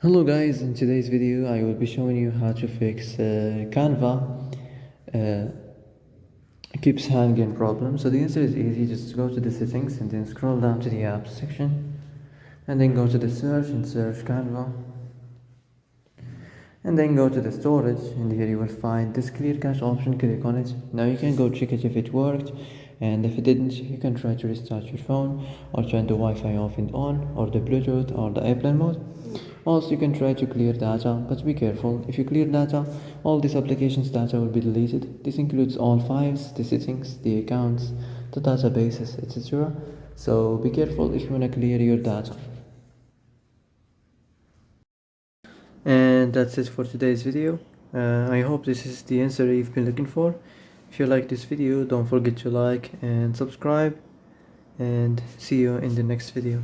Hello guys, in today's video I will be showing you how to fix Canva uh, keeps hanging problem. So the answer is easy. Just go to the settings and then scroll down to the apps section and then go to the search and search Canva and then go to the storage, and here you will find this clear cache option. Click on it. Now you can go check it if it worked, and if it didn't you can try to restart your phone or turn the Wi-Fi off and on, or the Bluetooth or the airplane mode. Also you can try to clear data, but be careful. If you clear data, all this application's data will be deleted. This includes all files, the settings, the accounts, the databases, etc. So be careful if you want to clear your data. And that's it for today's video. I hope this is the answer you've been looking for. If you like this video, don't forget to like and subscribe, and see you in the next video.